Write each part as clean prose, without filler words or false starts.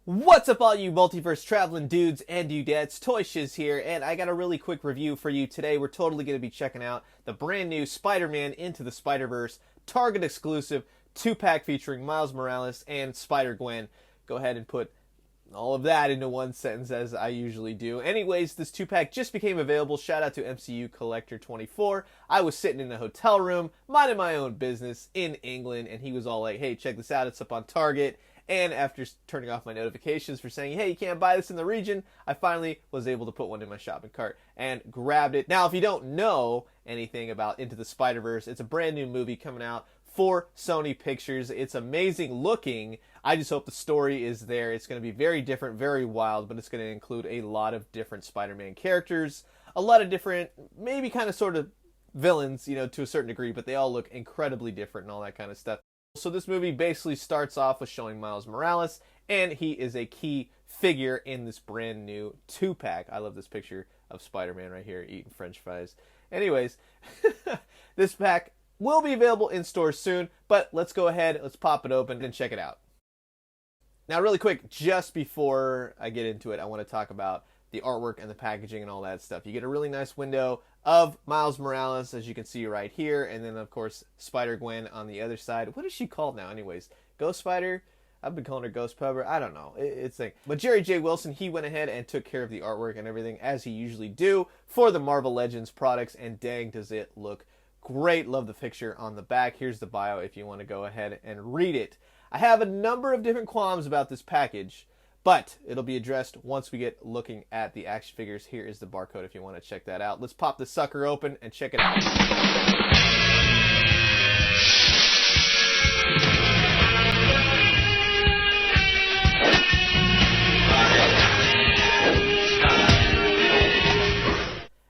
What's up all you multiverse traveling dudes and dudettes, Toy Shiz here, and I got a really quick review for you today. We're totally going to be checking out the brand new Spider-Man Into the Spider-Verse Target exclusive 2-pack featuring Miles Morales and Spider-Gwen. Go ahead and put all of that into one sentence as I usually do. Anyways, this 2-pack just became available. Shout out to MCU Collector 24. I was sitting in a hotel room, minding my own business in England, and he was all like, hey, check this out, it's up on Target. And after turning off my notifications for saying, hey, you can't buy this in the region, I finally was able to put one in my shopping cart and grabbed it. Now, if you don't know anything about Into the Spider-Verse, it's a brand new movie coming out for Sony Pictures. It's amazing looking. I just hope the story is there. It's going to be very different, very wild, but it's going to include a lot of different Spider-Man characters, a lot of different, maybe kind of sort of villains, you know, to a certain degree, but they all look incredibly different and all that kind of stuff. So this movie basically starts off with showing Miles Morales, and he is a key figure in this brand new 2-pack. I love this picture of Spider-Man right here eating French fries. Anyways, this pack will be available in stores soon, but let's go ahead, let's pop it open and check it out. Now really quick, just before I get into it, I want to talk about the artwork and the packaging and all that stuff. You get a really nice window of Miles Morales, as you can see right here, and then of course Spider-Gwen on the other side. What is she called now anyways? Ghost Spider? I've been calling her Ghost Pubber. I don't know. It's like, but Jerry J. Wilson, he went ahead and took care of the artwork and everything as he usually do for the Marvel Legends products, and dang does it look great. Love the picture on the back. Here's the bio if you want to go ahead and read it. I have a number of different qualms about this package, but it'll be addressed once we get looking at the action figures. Here is the barcode if you want to check that out. Let's pop the sucker open and check it out.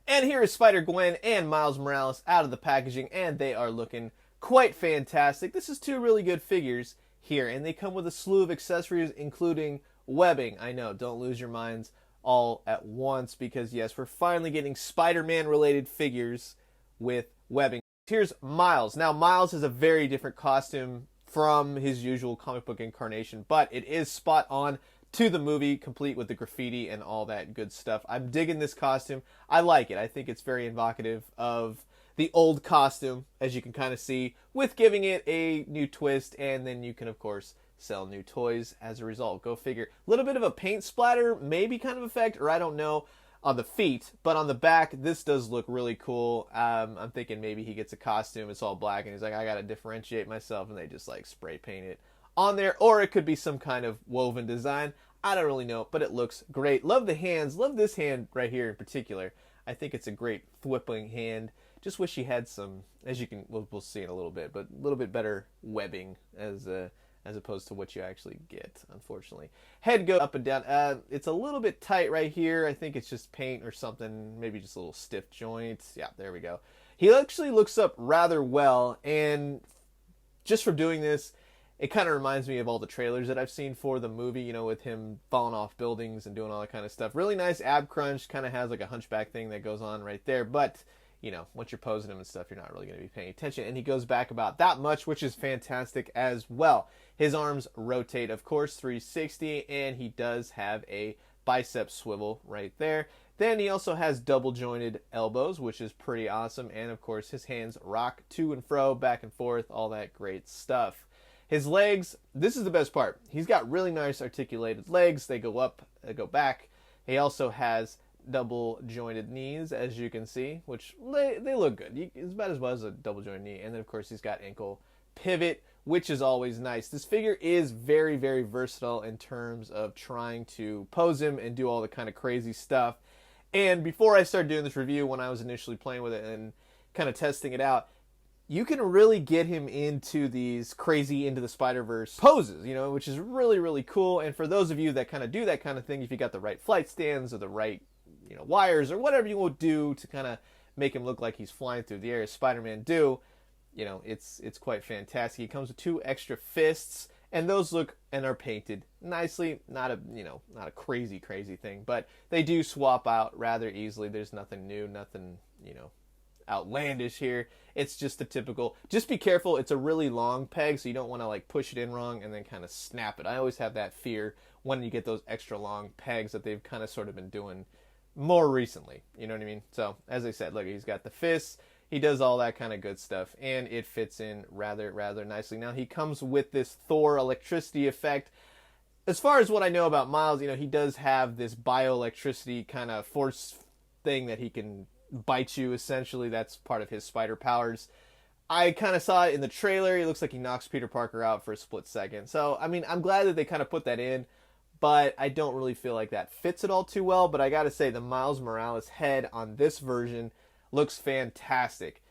And here is Spider-Gwen and Miles Morales out of the packaging, and they are looking quite fantastic. This is two really good figures here, and they come with a slew of accessories, including webbing. I know, don't lose your minds all at once, because yes, we're finally getting Spider-Man related figures with webbing. Here's Miles. Now, Miles is a very different costume from his usual comic book incarnation, but it is spot on to the movie, complete with the graffiti and all that good stuff. I'm digging this costume. I like it. I think it's very evocative of the old costume, as you can kind of see, with giving it a new twist, and then you can, of course, sell new toys as a result. Go figure. A little bit of a paint splatter, maybe kind of effect, or I don't know, on the feet, but on the back, this does look really cool. I'm thinking maybe he gets a costume, it's all black, and he's like, I gotta differentiate myself, and they just like spray paint it on there, or it could be some kind of woven design. I don't really know, but it looks great. Love the hands. Love this hand right here in particular. I think it's a great thwipping hand. Just wish he had some, as you can, we'll see in a little bit, but a little bit better webbing as opposed to what you actually get, unfortunately. Head goes up and down. It's a little bit tight right here. I think it's just paint or something, maybe just a little stiff joint. Yeah, there we go. He actually looks up rather well, and just for doing this, it kind of reminds me of all the trailers that I've seen for the movie, you know, with him falling off buildings and doing all that kind of stuff. Really nice ab crunch, kind of has like a hunchback thing that goes on right there, but you know, once you're posing him and stuff, you're not really going to be paying attention. And he goes back about that much, which is fantastic as well. His arms rotate, of course, 360, and he does have a bicep swivel right there. Then he also has double jointed elbows, which is pretty awesome. And of course, his hands rock to and fro, back and forth, all that great stuff. His legs, this is the best part. He's got really nice articulated legs. They go up, they go back. He also has double jointed knees, as you can see, which they look good. It's about as well as a double jointed knee. And then of course he's got ankle pivot, which is always nice. This figure is very, very versatile in terms of trying to pose him and do all the kind of crazy stuff. And before I started doing this review, when I was initially playing with it and kind of testing it out, you can really get him into these crazy Into the Spider-Verse poses, you know, which is really, really cool. And for those of you that kind of do that kind of thing, if you got the right flight stands or the right, you know, wires or whatever you will do to kind of make him look like he's flying through the air, as Spider-Man do, you know, it's quite fantastic. He comes with 2 extra fists, and those look and are painted nicely. Not a crazy thing, but they do swap out rather easily. There's nothing new, nothing, you know, outlandish here. It's just the typical, just be careful, it's a really long peg, so you don't want to like push it in wrong and then kind of snap it. I always have that fear when you get those extra long pegs that they've kind of sort of been doing more recently. You know what I mean? So, as I said, look, he's got the fists, he does all that kind of good stuff, and it fits in rather nicely. Now, he comes with this Thor electricity effect. As far as what I know about Miles, he does have this bioelectricity kind of force thing that he can bite you, essentially. That's part of his spider powers. I kind of saw it in the trailer. It looks like he knocks Peter Parker out for a split second. So, I mean, I'm glad that they kind of put that in, but I don't really feel like that fits it all too well. But I gotta say, the Miles Morales head on this version looks fantastic.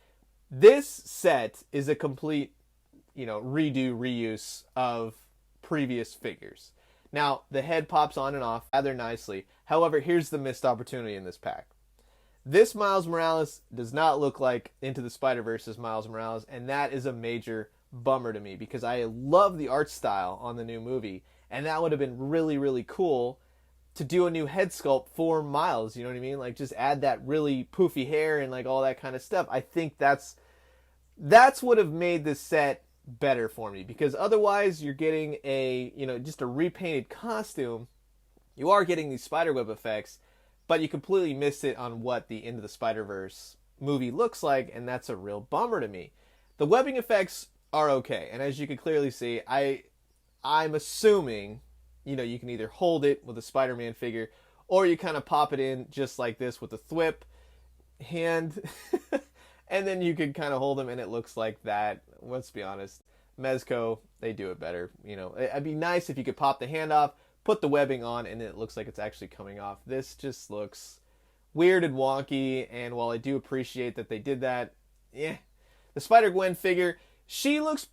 This set is a complete, redo, reuse of previous figures. Now, the head pops on and off rather nicely. However, here's the missed opportunity in this pack. This Miles Morales does not look like Into the Spider-Verse's Miles Morales, and that is a major bummer to me because I love the art style on the new movie, and that would have been really, really cool to do a new head sculpt for Miles, you know what I mean? Like, just add that really poofy hair and, like, all that kind of stuff. I think that's would have made this set better for me, because otherwise you're getting just a repainted costume. You are getting these spiderweb effects, but you completely missed it on what the Into the Spider-Verse movie looks like, and that's a real bummer to me. The webbing effects are okay, and as you can clearly see, I'm assuming, you can either hold it with a Spider-Man figure, or you kind of pop it in just like this with a thwip hand, and then you can kind of hold them, and it looks like that. Let's be honest, Mezco, they do it better. It'd be nice if you could pop the hand off, put the webbing on, and it looks like it's actually coming off. This just looks weird and wonky, and while I do appreciate that they did that, the Spider-Gwen figure, she looks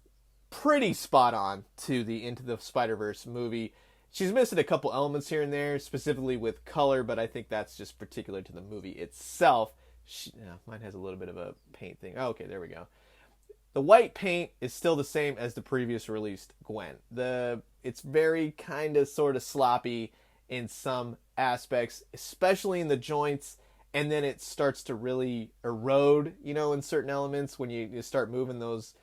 pretty spot on to the Into the Spider-Verse movie. She's missing a couple elements here and there, specifically with color, but I think that's just particular to the movie itself. Mine has a little bit of a paint thing. Oh, okay, there we go. The white paint is still the same as the previous released Gwen. It's very kind of sort of sloppy in some aspects, especially in the joints, and then it starts to really erode, in certain elements when you start moving those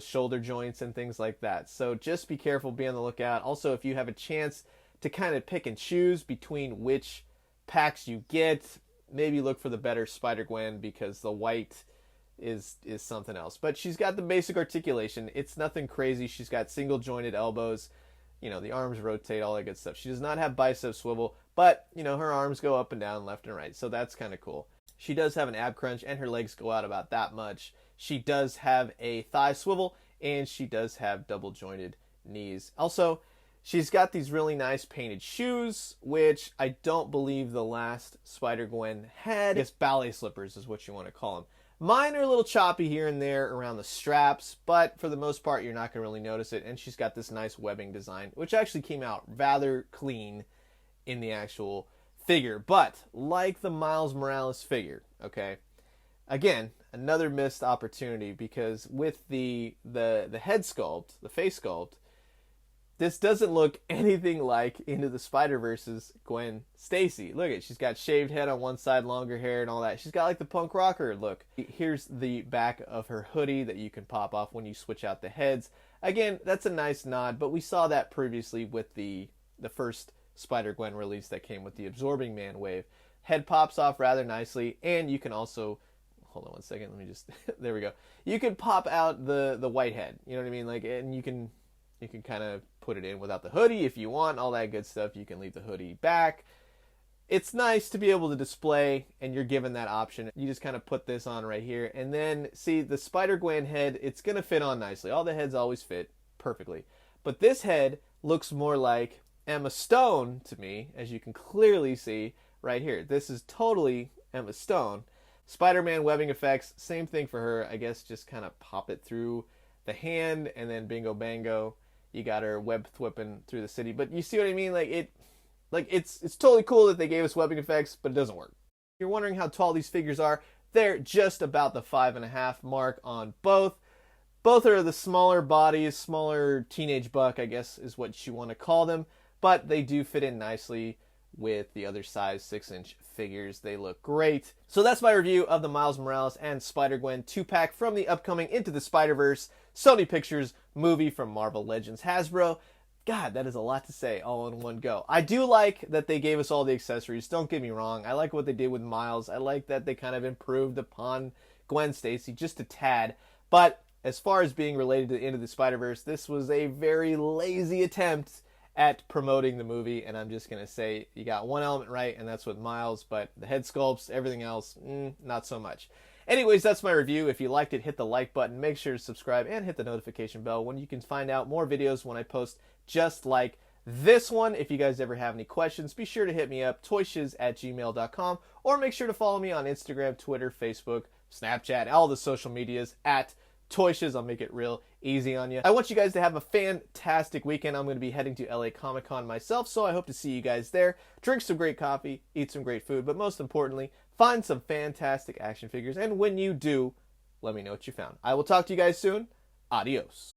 shoulder joints and things like that. So just be careful, be on the lookout. Also, if you have a chance to kind of pick and choose between which packs you get, maybe look for the better Spider-Gwen, because the white is something else. But she's got the basic articulation. It's nothing crazy. She's got single jointed elbows. The arms rotate, all that good stuff. She does not have bicep swivel, but, her arms go up and down, left and right. So that's kind of cool. She does have an ab crunch, and her legs go out about that much. She does have a thigh swivel, and she does have double jointed knees. Also, she's got these really nice painted shoes, which I don't believe the last Spider-Gwen had. I guess ballet slippers is what you want to call them. Mine are a little choppy here and there around the straps, but for the most part, you're not going to really notice it. And she's got this nice webbing design, which actually came out rather clean in the actual figure. But like the Miles Morales figure, okay, again, another missed opportunity, because with the head sculpt, the face sculpt, this doesn't look anything like Into the Spider-Verse's Gwen Stacy. Look at, she's got shaved head on one side, longer hair and all that. She's got like the punk rocker look. Here's the back of her hoodie that you can pop off when you switch out the heads. Again, that's a nice nod, but we saw that previously with the first Spider-Gwen release that came with the Absorbing Man wave. Head pops off rather nicely, and you can also, hold on one second, let me just, there we go. You can pop out the white head, you know what I mean? Like, and you can kind of put it in without the hoodie if you want, all that good stuff. You can leave the hoodie back. It's nice to be able to display, and you're given that option. You just kind of put this on right here, and then see the Spider-Gwen head, it's going to fit on nicely. All the heads always fit perfectly. But this head looks more like Emma Stone to me, as you can clearly see right here. This is totally Emma Stone. Spider-Man webbing effects, same thing for her. I guess just kind of pop it through the hand, and then bingo bango, you got her web thwipping through the city. But you see what I mean? It's totally cool that they gave us webbing effects, but it doesn't work. You're wondering how tall these figures are. They're just about the 5.5 mark on both. Both are the smaller bodies, smaller teenage buck, I guess is what you want to call them. But they do fit in nicely with the other size 6-inch figures. They look great. So that's my review of the Miles Morales and Spider-Gwen 2-pack from the upcoming Into the Spider-Verse Sony Pictures movie from Marvel Legends Hasbro. God, that is a lot to say all in one go. I do like that they gave us all the accessories. Don't get me wrong. I like what they did with Miles. I like that they kind of improved upon Gwen Stacy just a tad. But as far as being related to the Into the Spider-Verse, this was a very lazy attempt at promoting the movie, and I'm just going to say you got one element right, and that's with Miles, but the head sculpts, everything else, not so much. Anyways, that's my review. If you liked it, hit the like button, make sure to subscribe, and hit the notification bell when you can find out more videos when I post just like this one. If you guys ever have any questions, be sure to hit me up, toyshiz@gmail.com, or make sure to follow me on Instagram, Twitter, Facebook, Snapchat, all the social medias at Toyshiz. I'll make it real easy on you. I want you guys to have a fantastic weekend. I'm going to be heading to LA Comic-Con myself, so I hope to see you guys there. Drink some great coffee, eat some great food, but most importantly, find some fantastic action figures. And when you do, let me know what you found. I will talk to you guys soon. Adios.